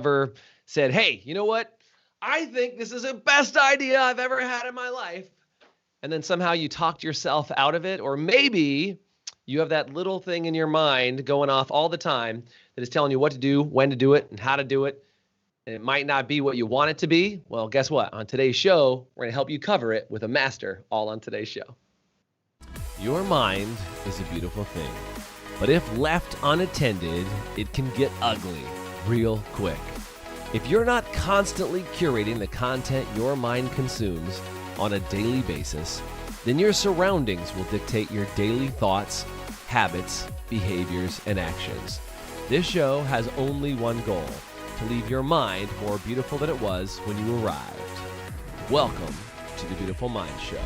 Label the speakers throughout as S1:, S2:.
S1: ever said, hey, you know what? I think this is the best idea I've ever had in my life. And then somehow you talked yourself out of it. Or maybe you have that little thing in your mind going off all the time that is telling you what to do, when to do it, and how to do it. And it might not be what you want it to be. Well, guess what? On today's show, we're going to help you cover it with a master, all on today's show. Your mind is a beautiful thing, but if left unattended, it can get ugly real quick. If you're not constantly curating the content your mind consumes on a daily basis, then your surroundings will dictate your daily thoughts, habits, behaviors, and actions. This show has only one goal: to leave your mind more beautiful than it was when you arrived. Welcome to the Beautiful Mind Show.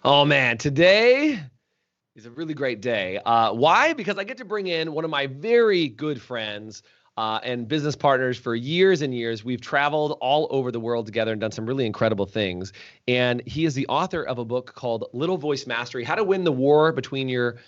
S1: Oh man, today is a really great day. Why? Because I get to bring in one of my very good friends and business partners for years and years. We've traveled all over the world together and done some really incredible things. And he is the author of a book called Little Voice Mastery: How to Win the Battle Between Your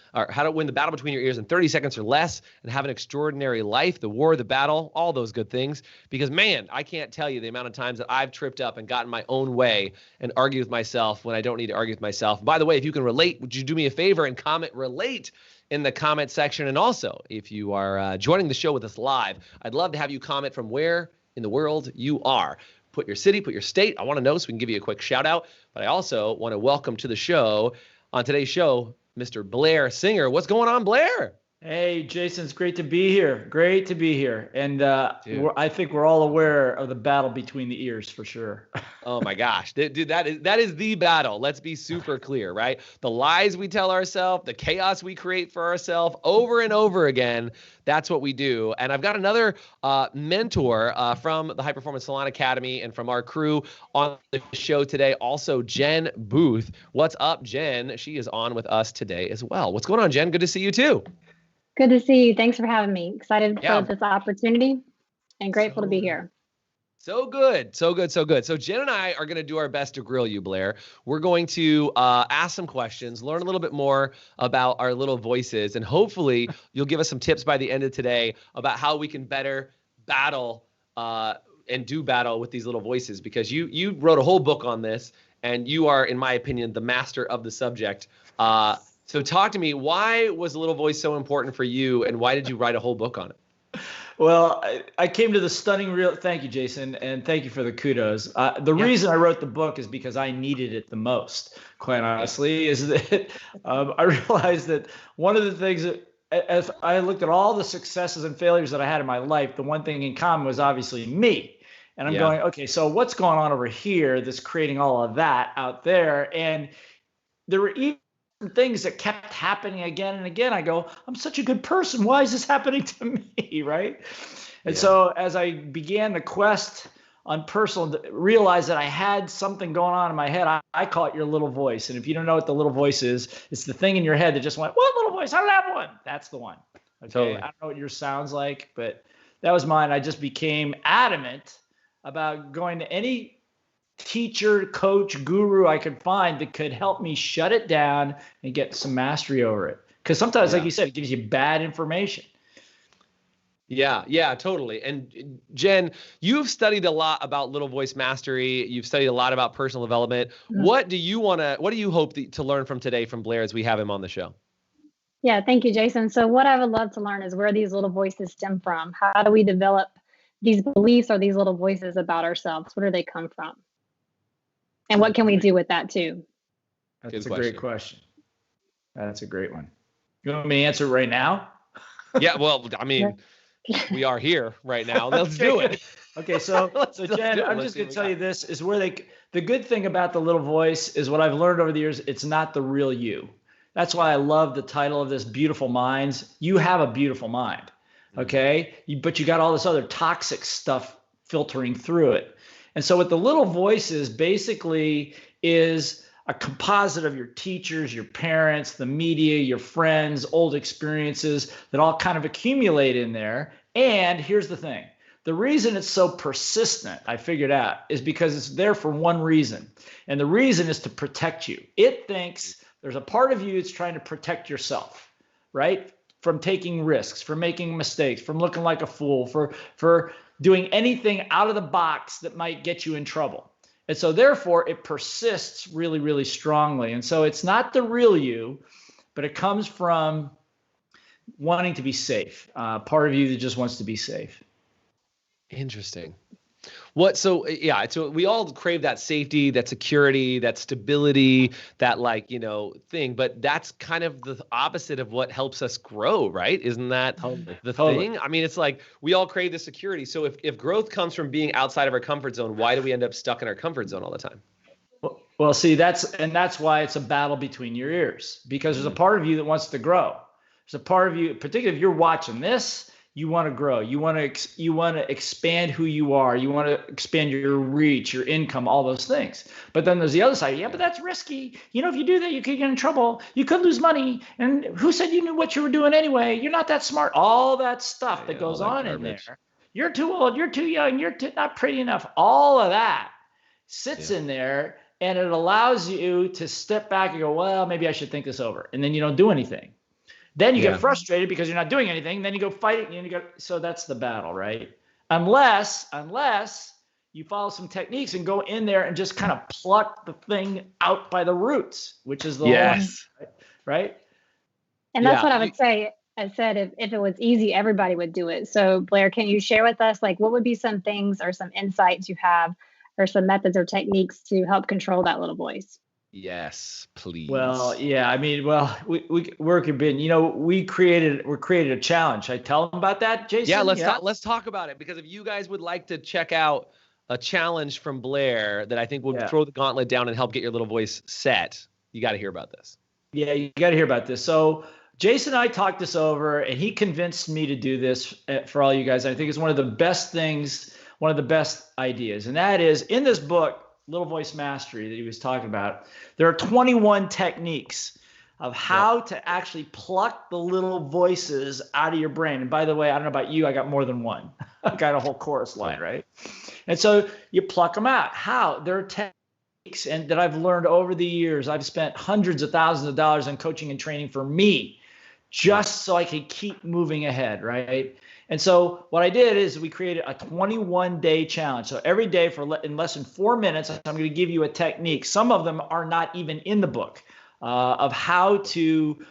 S1: Ears in 30 seconds or less and have an extraordinary life. The war, the battle, all those good things. Because man, I can't tell you the amount of times that I've tripped up and gotten my own way and argued with myself when I don't need to argue with myself. By the way, if you can relate, would you do me a favor and comment relate in the comment section? And also, if you are joining the show with us live, I'd love to have you comment from where in the world you are. Put your city, put your state. I want to know so we can give you a quick shout out. But I also want to welcome to the show, on today's show, Mr. Blair Singer. What's going on, Blair?
S2: Hey, Jason, it's great to be here. Great to be here. And I think we're all aware of the battle between the ears for sure.
S1: Oh my gosh, dude, that is the battle. Let's be super clear, right? The lies we tell ourselves, the chaos we create for ourselves over and over again. That's what we do. And I've got another mentor from the High Performance Salon Academy and from our crew on the show today, also Jen Booth. What's up, Jen? She is on with us today as well. What's going on, Jen? Good to see you too.
S3: Good to see you. Thanks for having me. Excited for this opportunity and grateful to be here.
S1: So good. So good. So good. So Jen and I are going to do our best to grill you, Blair. We're going to ask some questions, learn a little bit more about our little voices, and hopefully you'll give us some tips by the end of today about how we can better battle and do battle with these little voices, because you wrote a whole book on this, and you are, in my opinion, the master of the subject. So talk to me, why was the little voice so important for you, and why did you write a whole book on it?
S2: Well, I came to the stunning real. Thank you, Jason, and thank you for the kudos. The reason I wrote the book is because I needed it the most, quite honestly, is that I realized that one of the things that, as I looked at all the successes and failures that I had in my life, the one thing in common was obviously me. And I'm going, okay, so what's going on over here that's creating all of that out there? And there were even things that kept happening again and again. I go, I'm such a good person. Why is this happening to me? Right. And so as I began the quest on personal, realized that I had something going on in my head. I call it your little voice. And if you don't know what the little voice is, it's the thing in your head that just went, what little voice? I don't have one. That's the one. Okay. Totally. I don't know what yours sounds like, but that was mine. I just became adamant about going to any teacher, coach, guru I could find that could help me shut it down and get some mastery over it. Because sometimes, like you said, it gives you bad information.
S1: Yeah, totally. And Jen, you've studied a lot about little voice mastery. You've studied a lot about personal development. Mm-hmm. What do you hope to learn from today from Blair as we have him on the show?
S3: Yeah, thank you, Jason. So what I would love to learn is where these little voices stem from. How do we develop these beliefs or these little voices about ourselves? Where do they come from? And what can we do with that too?
S2: That's a great question. That's a great one. You want me to answer right now?
S1: Yeah, well, I mean, we are here right now. Let's do it.
S2: Okay, so Jen, I'm just going to tell you this is where the good thing about the little voice is what I've learned over the years, it's not the real you. That's why I love the title of this, Beautiful Minds. You have a beautiful mind, okay? But you got all this other toxic stuff filtering through it. And so what the little voice is basically is a composite of your teachers, your parents, the media, your friends, old experiences that all kind of accumulate in there. And here's the thing. The reason it's so persistent, I figured out, is because it's there for one reason. And the reason is to protect you. It thinks there's a part of you that's trying to protect yourself. right? From taking risks, from making mistakes, from looking like a fool, for doing anything out of the box that might get you in trouble. And so therefore it persists really, really strongly. And so it's not the real you, but it comes from wanting to be safe. Part of you that just wants to be safe.
S1: Interesting. So we all crave that safety, that security, that stability, that thing, but that's kind of the opposite of what helps us grow, right? Isn't that the thing? I mean, it's like we all crave the security. So if growth comes from being outside of our comfort zone, why do we end up stuck in our comfort zone all the time?
S2: Well, see, that's why it's a battle between your ears, because there's a part of you that wants to grow. There's a part of you, particularly if you're watching this, you want to grow. You want to expand who you are. You want to expand your reach, your income, all those things. But then there's the other side. Yeah, but that's risky. If you do that, you could get in trouble. You could lose money. And who said you knew what you were doing anyway? You're not that smart. All that stuff that goes on in there. You're too old. You're too young. You're not pretty enough. All of that sits in there, and it allows you to step back and go, well, maybe I should think this over. And then you don't do anything. Then you get frustrated because you're not doing anything. Then you go fight it. So that's the battle, right? Unless you follow some techniques and go in there and just kind of pluck the thing out by the roots, which is the right?
S3: And that's what I would say. I said if it was easy, everybody would do it. So Blair, can you share with us what would be some things or some insights you have or some methods or techniques to help control that little voice?
S1: Yes, please.
S2: Well, yeah, I mean, we're we created a challenge. Should I tell them about that, Jason?
S1: Yeah, let's talk about it, because if you guys would like to check out a challenge from Blair that I think will throw the gauntlet down and help get your little voice set, you got to hear about this. Yeah,
S2: you got to hear about this. So Jason and I talked this over, and he convinced me to do this for all you guys. I think it's one of the best things, one of the best ideas, and that is in this book, Little Voice Mastery, that he was talking about. There are 21 techniques of how to actually pluck the little voices out of your brain. And by the way, I don't know about you, I got more than one. I got a whole chorus line, right? And so you pluck them out. How? There are techniques and that I've learned over the years. I've spent hundreds of thousands of dollars on coaching and training for me, just so I could keep moving ahead, right? And so what I did is we created a 21-day challenge. So every day in less than 4 minutes, I'm going to give you a technique. Some of them are not even in the book of how to,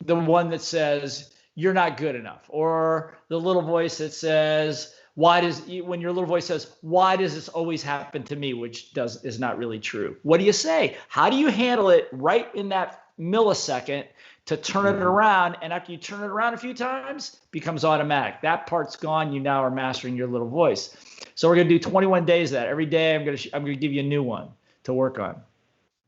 S2: the one that says, you're not good enough, or the little voice that says, when your little voice says, why does this always happen to me, which is not really true. What do you say? How do you handle it right in that millisecond to turn it around? And after you turn it around a few times, it becomes automatic. That part's gone. You now are mastering your little voice. So we're going to do 21 days of that. Every day I'm going to give you a new one to work on.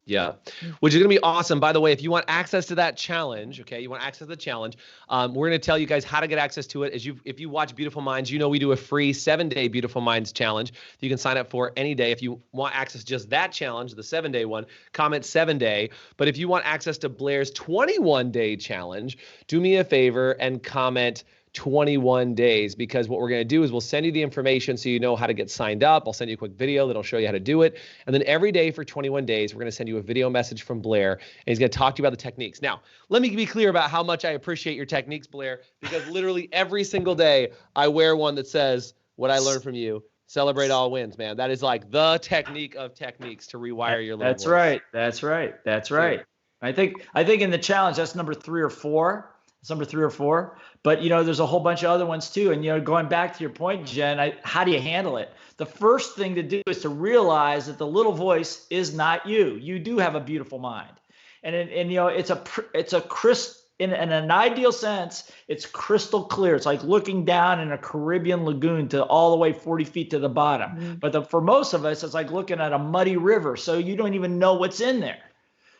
S1: Yeah, which is going to be awesome. By the way, if you want access to that challenge, you want access to the challenge, we're going to tell you guys how to get access to it. If you watch Beautiful Minds, we do a free 7-day Beautiful Minds challenge that you can sign up for any day. If you want access to just that challenge, the 7-day one, comment 7-day. But if you want access to Blair's 21-day challenge, do me a favor and comment 21 days, because what we're going to do is we'll send you the information so you know how to get signed up. I'll send you a quick video that'll show you how to do it. And then every day for 21 days, we're going to send you a video message from Blair, and he's going to talk to you about the techniques. Now, let me be clear about how much I appreciate your techniques, Blair, because literally every single day I wear one that says, what I learned from you, celebrate all wins, man. That is like the technique of techniques to rewire your little voice.
S2: That's right. Yeah. I think in the challenge, that's number 3 or 4. It's number 3 or 4, but there's a whole bunch of other ones too. And going back to your point, Jen, how do you handle it? The first thing to do is to realize that the little voice is not you. You do have a beautiful mind, and it's a crisp. In an ideal sense, it's crystal clear. It's like looking down in a Caribbean lagoon to all the way 40 feet to the bottom. Mm-hmm. But for most of us, it's like looking at a muddy river, so you don't even know what's in there.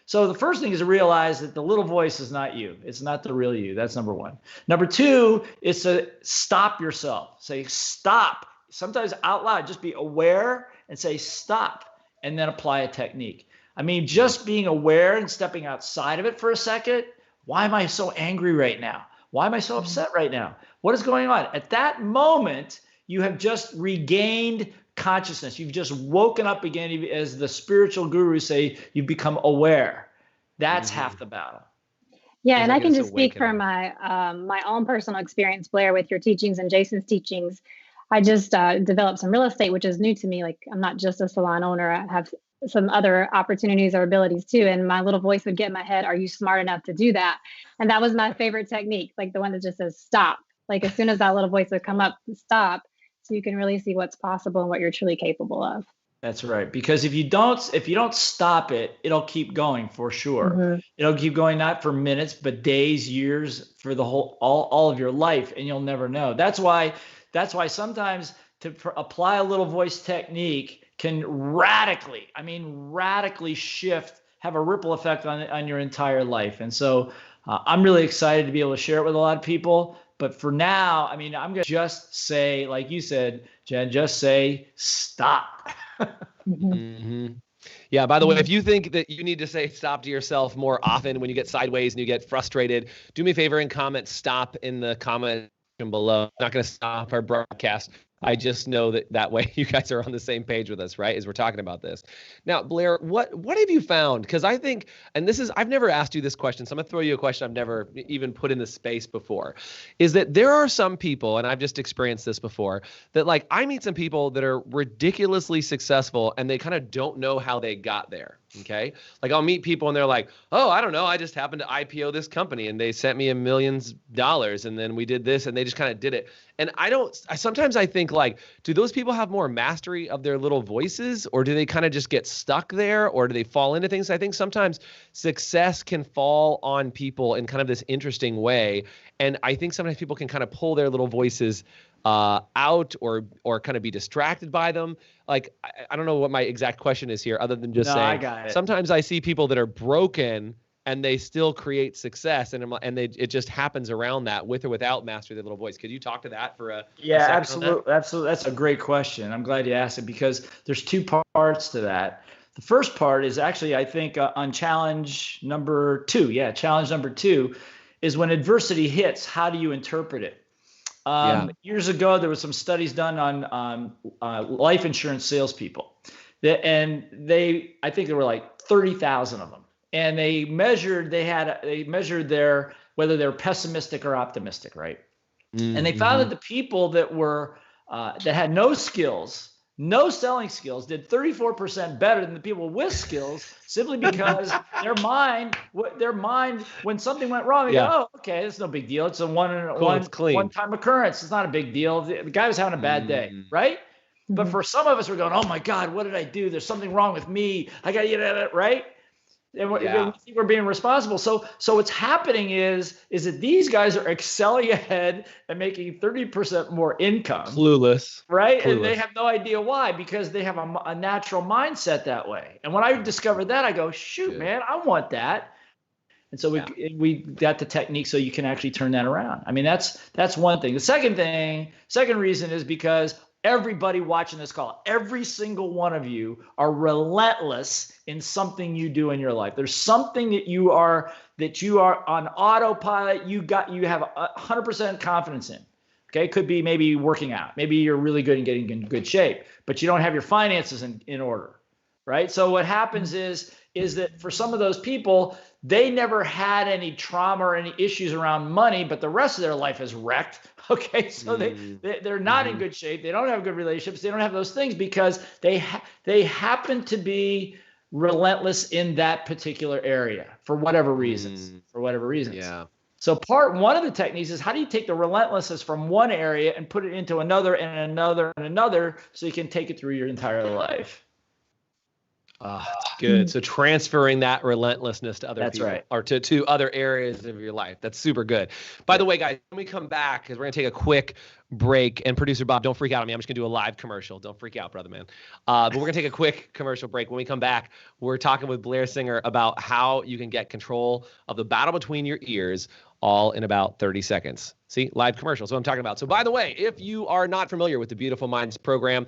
S2: So the first thing is to realize that the little voice is not you. It's not the real you. That's number 1. Number 2 is to stop yourself. Say stop. Sometimes out loud, just be aware and say stop, and then apply a technique. I mean, just being aware and stepping outside of it for a second. Why am I so angry right now? Why am I so upset right now? What is going on? At that moment, you have just regained consciousness. You've just woken up again. As the spiritual gurus say, you've become aware. That's half the battle.
S3: Yeah,
S1: Feels
S3: and
S1: like
S3: I can
S1: it's
S3: just speak from
S1: awakening.
S3: my own personal experience, Blair, with your teachings and Jason's teachings. I just developed some real estate, which is new to me. Like, I'm not just a salon owner; I have some other opportunities or abilities too. And my little voice would get in my head, "Are you smart enough to do that?" And that was my favorite technique, like the one that just says "stop." Like as soon as that little voice would come up, stop, so you can really see what's possible and what you're truly capable of.
S2: That's right. Because if you don't stop it, it'll keep going for sure.
S3: Mm-hmm.
S2: It'll keep going not for minutes, but days, years, for the whole all of your life, and you'll never know. That's why sometimes apply a little voice technique can radically shift, have a ripple effect on your entire life. And so I'm really excited to be able to share it with a lot of people. But for now, I'm going to just say, like you said, Jen, just say stop.
S3: Mm-hmm.
S1: Mm-hmm. Yeah, by the way, if you think that you need to say stop to yourself more often when you get sideways and you get frustrated, do me a favor and comment stop in the comment section below. I'm not going to stop our broadcast. I just know that way you guys are on the same page with us, right? As we're talking about this. Now, Blair, what have you found? Because I think, and I've never asked you this question, so I'm gonna throw you a question I've never even put in the space before, is that there are some people, and I've just experienced this before, that like I meet some people that are ridiculously successful and they kind of don't know how they got there. Okay. Like I'll meet people and they're like, oh, I don't know. I just happened to IPO this company and they sent me $1 million and then we did this and they just kind of did it. And sometimes I think like, do those people have more mastery of their little voices, or do they kind of just get stuck there, or do they fall into things? I think sometimes success can fall on people in kind of this interesting way. And I think sometimes people can kind of pull their little voices out or kind of be distracted by them. Like, I don't know what my exact question is here other than just saying,
S2: I got it.
S1: Sometimes I see people that are broken and they still create success, and it just happens around that with or without mastery of the little voice. Could you talk to that for a second?
S2: Absolutely. That's a great question. I'm glad you asked it because there's two parts to that. The first part is actually, I think, on challenge number 2. Yeah, challenge number 2 is when adversity hits, how do you interpret it? Years ago, there was some studies done on life insurance salespeople, and I think there were like 30,000 of them, and they measured whether they're pessimistic or optimistic, right? Mm-hmm. And they found that the people that had no skills, no selling skills, did 34% better than the people with skills, simply because their mind, when something went wrong, they go, oh, okay, it's no big deal. It's a one-time occurrence. It's not a big deal. The guy was having a bad day, right? Mm-hmm. But for some of us, we're going, oh my God, what did I do? There's something wrong with me. I got to get at it, right? And we think we're being responsible. So what's happening is that these guys are excelling ahead and making 30% more income.
S1: Clueless.
S2: Right? Clueless. And they have no idea why, because they have a natural mindset that way. And when I discovered that, I go, shoot, man, I want that. And so we got the technique so you can actually turn that around. I mean, that's one thing. The second reason is because everybody watching this call, every single one of you are relentless in something you do in your life. There's something that you are on autopilot. You have 100% confidence in. Okay, it could be maybe working out. Maybe you're really good in getting in good shape, but you don't have your finances in order, right? So what happens is that for some of those people, they never had any trauma or any issues around money, but the rest of their life is wrecked. Okay, so they're not in good shape. They don't have good relationships. They don't have those things because they happen to be relentless in that particular area for whatever reasons. Yeah. So one of the techniques is, how do you take the relentlessness from one area and put it into another and another and another, so you can take it through your entire life?
S1: That's good. So transferring that relentlessness to other people,
S2: right,
S1: or to other areas of your life. That's super good. By the way, guys, when we come back, because we're going to take a quick break, and producer Bob, don't freak out on me. I'm just going to do a live commercial. Don't freak out, brother man. But we're going to take a quick commercial break. When we come back, we're talking with Blair Singer about how you can get control of the battle between your ears, all in about 30 seconds. See, live commercials, what I'm talking about. So by the way, if you are not familiar with the Beautiful Minds program,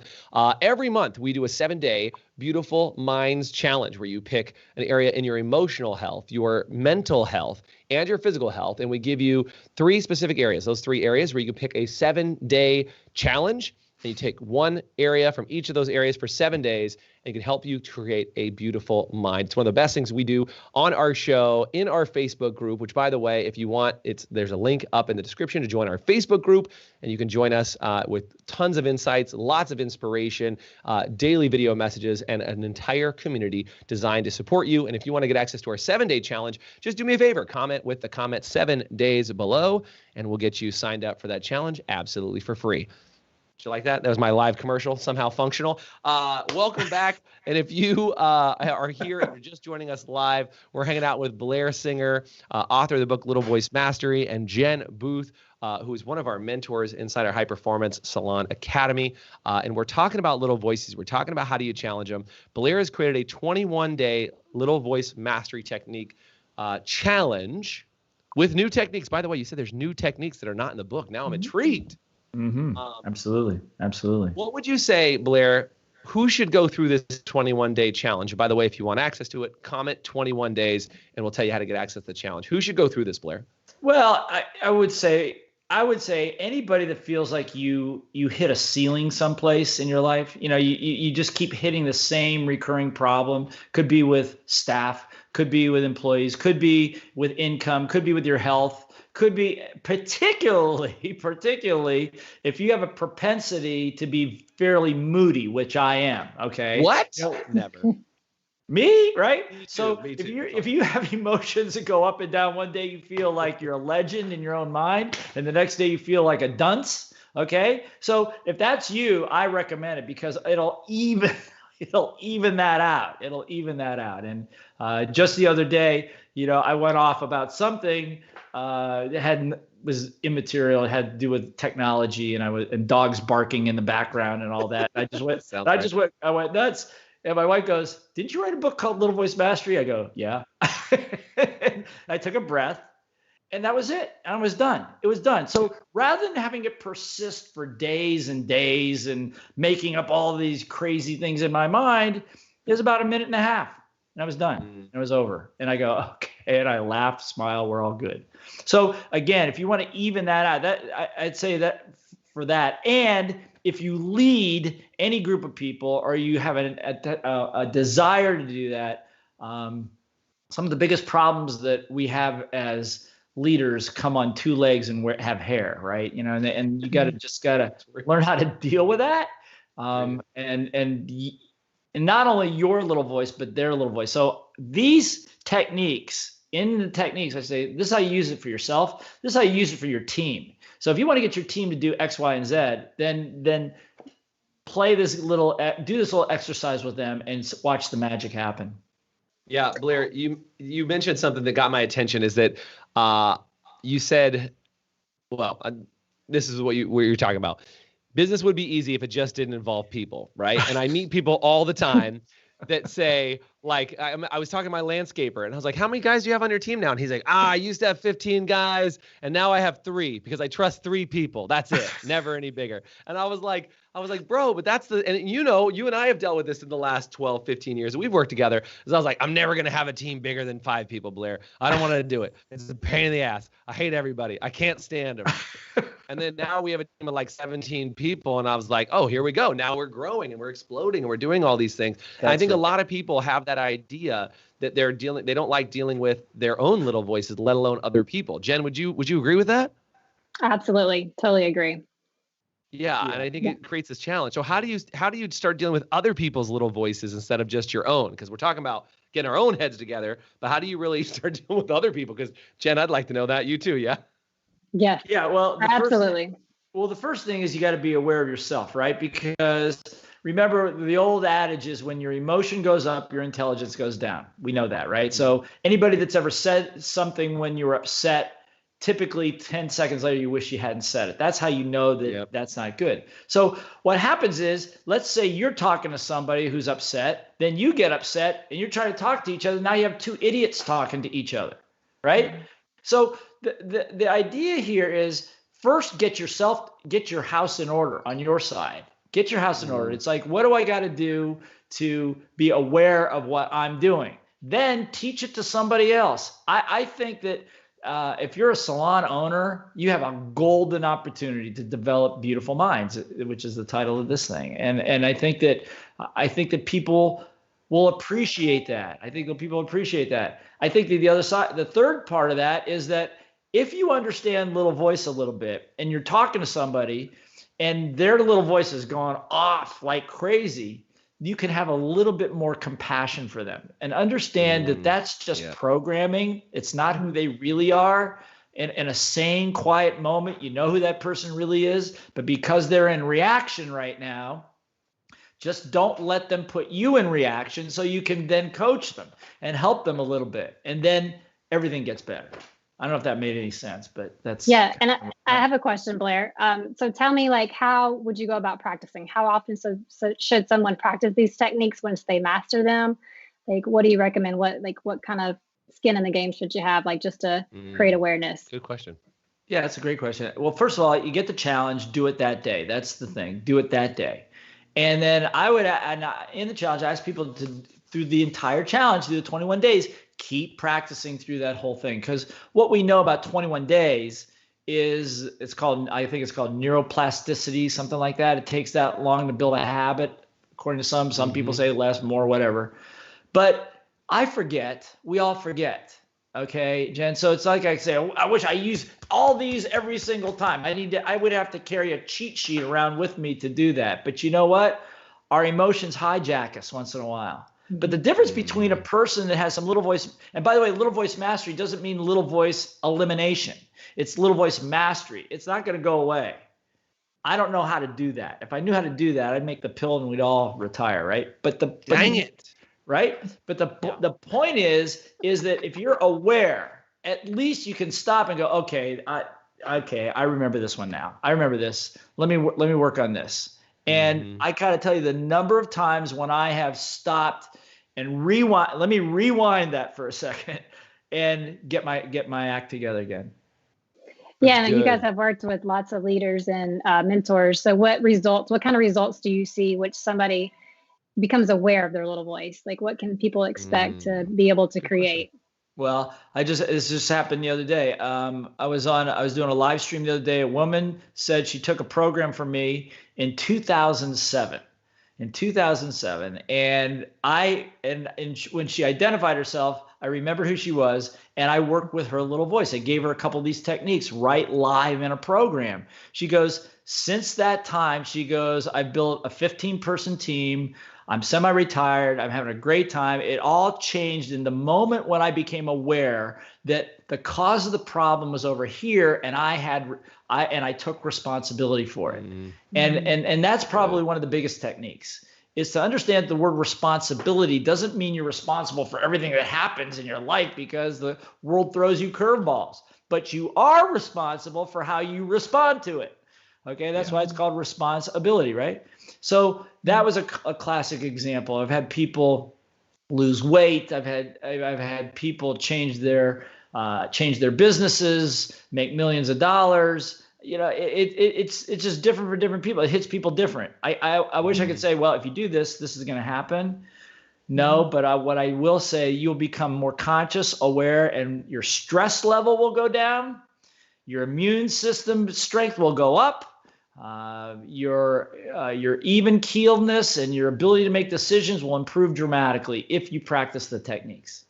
S1: every month we do a 7-day Beautiful Minds challenge where you pick an area in your emotional health, your mental health, and your physical health. And we give you 3 specific areas, those 3 areas where you can pick a 7-day challenge. And you take one area from each of those areas for 7 days, and it can help you create a beautiful mind. It's one of the best things we do on our show, in our Facebook group, which, by the way, if you want, there's a link up in the description to join our Facebook group, and you can join us with tons of insights, lots of inspiration, daily video messages, and an entire community designed to support you. And if you want to get access to our 7-day challenge, just do me a favor, comment with the comment 7 days below, and we'll get you signed up for that challenge absolutely for free. Did you like that? That was my live commercial, somehow functional. Welcome back. And if you are here and you're just joining us live, we're hanging out with Blair Singer, author of the book Little Voice Mastery, and Jen Booth, who is one of our mentors inside our High Performance Salon Academy. And we're talking about little voices. We're talking about how do you challenge them. Blair has created a 21-day little voice mastery technique challenge with new techniques. By the way, you said there's new techniques that are not in the book. Now I'm intrigued.
S2: Mm-hmm. Absolutely.
S1: What would you say, Blair? Who should go through this 21-day challenge? By the way, if you want access to it, comment 21 days, and we'll tell you how to get access to the challenge. Who should go through this, Blair?
S2: Well, I would say anybody that feels like you hit a ceiling someplace in your life. You just keep hitting the same recurring problem. Could be with staff, could be with employees, could be with income, could be with your health. Could be particularly if you have a propensity to be fairly moody, which I am. Okay.
S1: What? Never.
S2: Me, right?
S1: Me too,
S2: So
S1: me too.
S2: if you have emotions that go up and down, one day you feel like you're a legend in your own mind, and the next day you feel like a dunce. Okay. So if that's you, I recommend it because it'll even that out. It'll even that out. And just the other day, I went off about something. It was immaterial. It had to do with technology, and dogs barking in the background and all that. I just went. I went nuts. And my wife goes, "Didn't you write a book called Little Voice Mastery?" I go, "Yeah." I took a breath, and that was it. And I was done. It was done. So rather than having it persist for days and days and making up all these crazy things in my mind, it was about a minute and a half. And I was done. And it was over. And I go, okay. And I laugh, smile. We're all good. So again, if you want to even that out, I'd say that for that. And if you lead any group of people, or you have a desire to do that, some of the biggest problems that we have as leaders come on two legs and have hair, right? And you gotta learn how to deal with that. And not only your little voice, but their little voice. So these techniques, I say, this is how you use it for yourself. This is how you use it for your team. So if you want to get your team to do X, Y, and Z, then do this little exercise with them and watch the magic happen.
S1: Yeah, Blair, you mentioned something that got my attention is that you said, this is what you're talking about. Business would be easy if it just didn't involve people, right? And I meet people all the time that say, like, I was talking to my landscaper, and I was like, how many guys do you have on your team now? And he's like, I used to have 15 guys, and now I have 3 because I trust 3 people. That's it. Never any bigger. And I was like, bro, but and you and I have dealt with this in the last 12, 15 years. We've worked together. So I was like, I'm never going to have a team bigger than 5 people, Blair. I don't want to do it. It's a pain in the ass. I hate everybody. I can't stand them. And then now we have a team of like 17 people. And I was like, oh, here we go. Now we're growing and we're exploding and we're doing all these things. And I think a lot of people have that idea that they don't like dealing with their own little voices, let alone other people. Jen, would you agree with that?
S3: Absolutely. Totally agree.
S1: Yeah, and I think it creates this challenge. So how do you start dealing with other people's little voices instead of just your own? Because we're talking about getting our own heads together, but how do you really start dealing with other people? Because Jen, I'd like to know that. You too, yeah?
S3: Yes.
S2: Yeah, well,
S3: absolutely.
S2: The first thing is you got to be aware of yourself, right? Because remember, the old adage is when your emotion goes up, your intelligence goes down. We know that, right? So anybody that's ever said something when you were upset, typically 10 seconds later, you wish you hadn't said it. That's how you know that that's not good. So what happens is, let's say you're talking to somebody who's upset, then you get upset and you're trying to talk to each other. Now you have 2 idiots talking to each other, right? Mm-hmm. So the idea here is first get your house in order on your side. Get your house in order. It's like, what do I got to do to be aware of what I'm doing? Then teach it to somebody else. I think that if you're a salon owner, you have a golden opportunity to develop beautiful minds, which is the title of this thing. And I think that people will appreciate that. I think that people appreciate that. I think that the other side, the third part of that is that if you understand little voice a little bit and you're talking to somebody and their little voice has gone off like crazy, you can have a little bit more compassion for them and understand that that's just programming. It's not who they really are. In a sane, quiet moment, you know who that person really is. But because they're in reaction right now, just don't let them put you in reaction so you can then coach them and help them a little bit. And then everything gets better. I don't know if that made any sense, but that's.
S3: Yeah. And I have a question, Blair. So tell me, like, how would you go about practicing? How often should someone practice these techniques once they master them? Like, what do you recommend? What kind of skin in the game should you have, like, just to create awareness?
S1: Good question.
S2: Yeah, that's a great question. Well, first of all, you get the challenge, do it that day. That's the thing. Do it that day. And then in the challenge, I ask people to, through the entire challenge, through the 21 days, keep practicing through that whole thing. Because what we know about 21 days is I think it's called neuroplasticity, something like that. It takes that long to build a habit, according to some people say less, more, whatever. But I forget, we all forget. Okay, Jen. So it's like I say, I wish I used all these every single time. I would have to carry a cheat sheet around with me to do that. But you know what? Our emotions hijack us once in a while. But the difference between a person that has some little voice, and by the way, little voice mastery doesn't mean little voice elimination. It's little voice mastery. It's not going to go away. I don't know how to do that. If I knew how to do that, I'd make the pill and we'd all retire, right?
S1: Dang it.
S2: Right? But the point is that if you're aware, at least you can stop and go, okay, I remember this one now. I remember this. Let me work on this. And I gotta tell you the number of times when I have stopped and rewind. Let me rewind that for a second and get my act together again.
S3: Yeah, and you guys have worked with lots of leaders and mentors. So what kind of results do you see which somebody becomes aware of their little voice? Like, what can people expect to be able to create?
S2: Well, this just happened the other day. I was doing a live stream the other day. A woman said she took a program from me in 2007. And when she identified herself, I remembered who she was, and I worked with her little voice. I gave her a couple of these techniques right live in a program. She goes, since that time, she goes, I built a 15-person team. I'm semi-retired. I'm having a great time. It all changed in the moment when I became aware that the cause of the problem was over here, and I took responsibility for it. And that's probably one of the biggest techniques, is to understand the word responsibility doesn't mean you're responsible for everything that happens in your life because the world throws you curveballs, but you are responsible for how you respond to it. Okay, that's why it's called responsibility, right? So that was a classic example. I've had people lose weight. I've had people change their businesses, make millions of dollars. You know, it's just different for different people. It hits people different. I wish I could say, well, if you do this, this is going to happen. No, but what I will say, you'll become more conscious, aware, and your stress level will go down. Your immune system strength will go up. Your even keeledness and your ability to make decisions will improve dramatically if you practice the techniques.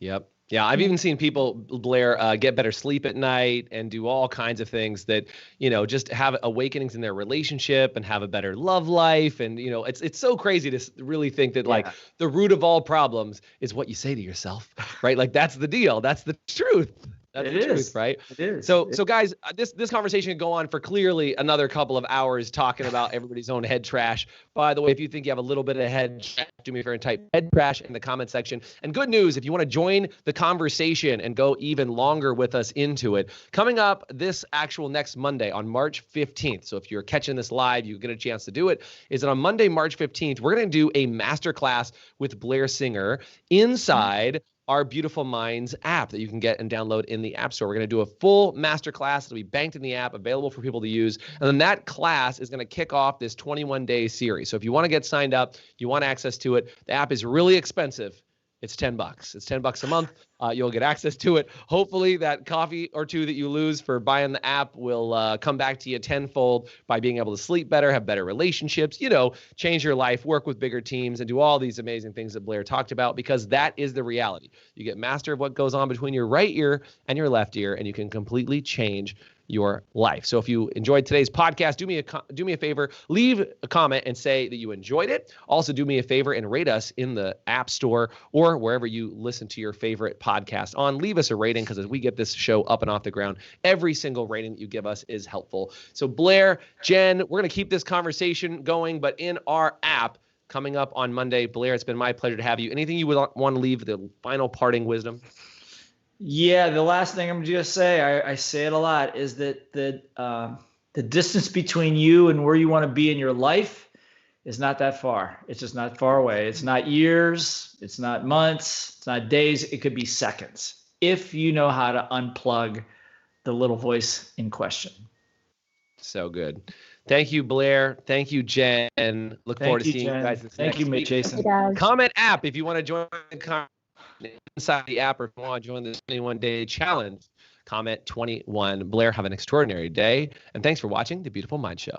S1: Yep. Yeah, I've even seen people, Blair, get better sleep at night and do all kinds of things that, just have awakenings in their relationship and have a better love life. And, it's so crazy to really think that like the root of all problems is what you say to yourself, right? Like that's the deal. That's the truth. That's the truth, right?
S2: It is.
S1: So guys, this conversation can go on for clearly another couple of hours talking about everybody's own head trash. By the way, if you think you have a little bit of head trash, do me a favor and type head trash in the comment section. And good news, if you want to join the conversation and go even longer with us into it, coming up this actual next Monday on March 15th. So if you're catching this live, you get a chance to do it. Is that on Monday, March 15th, we're going to do a masterclass with Blair Singer inside our Beautiful Minds app that you can get and download in the App Store. We're going to do a full masterclass. It'll be banked in the app, available for people to use. And then that class is going to kick off this 21-day series. So if you want to get signed up, you want access to it, the app is really expensive. It's $10. It's $10 a month. You'll get access to it. Hopefully that coffee or two that you lose for buying the app will come back to you tenfold by being able to sleep better, have better relationships, change your life, work with bigger teams, and do all these amazing things that Blair talked about, because that is the reality. You get master of what goes on between your right ear and your left ear, and you can completely change your life. So if you enjoyed today's podcast, do me a favor, leave a comment and say that you enjoyed it. Also, do me a favor and rate us in the App Store or wherever you listen to your favorite podcast on. Leave us a rating, because as we get this show up and off the ground, every single rating that you give us is helpful. So Blair, Jen, we're going to keep this conversation going, but in our app coming up on Monday. Blair, it's been my pleasure to have you. Anything you would want to leave, the final parting wisdom?
S2: Yeah, the last thing I'm going to just say, I say it a lot, is that the distance between you and where you want to be in your life is not that far. It's just not far away. It's not years. It's not months. It's not days. It could be seconds if you know how to unplug the little voice in question.
S1: So good. Thank you, Blair. Thank you, Jen. Look forward to seeing you guys next week.
S2: Thank you, Jason.
S1: Comment app if you want to join the conversation inside the app, or if you want to join the 21-day challenge. Comment 21. Blair, have an extraordinary day. And thanks for watching The Beautiful Mind Show.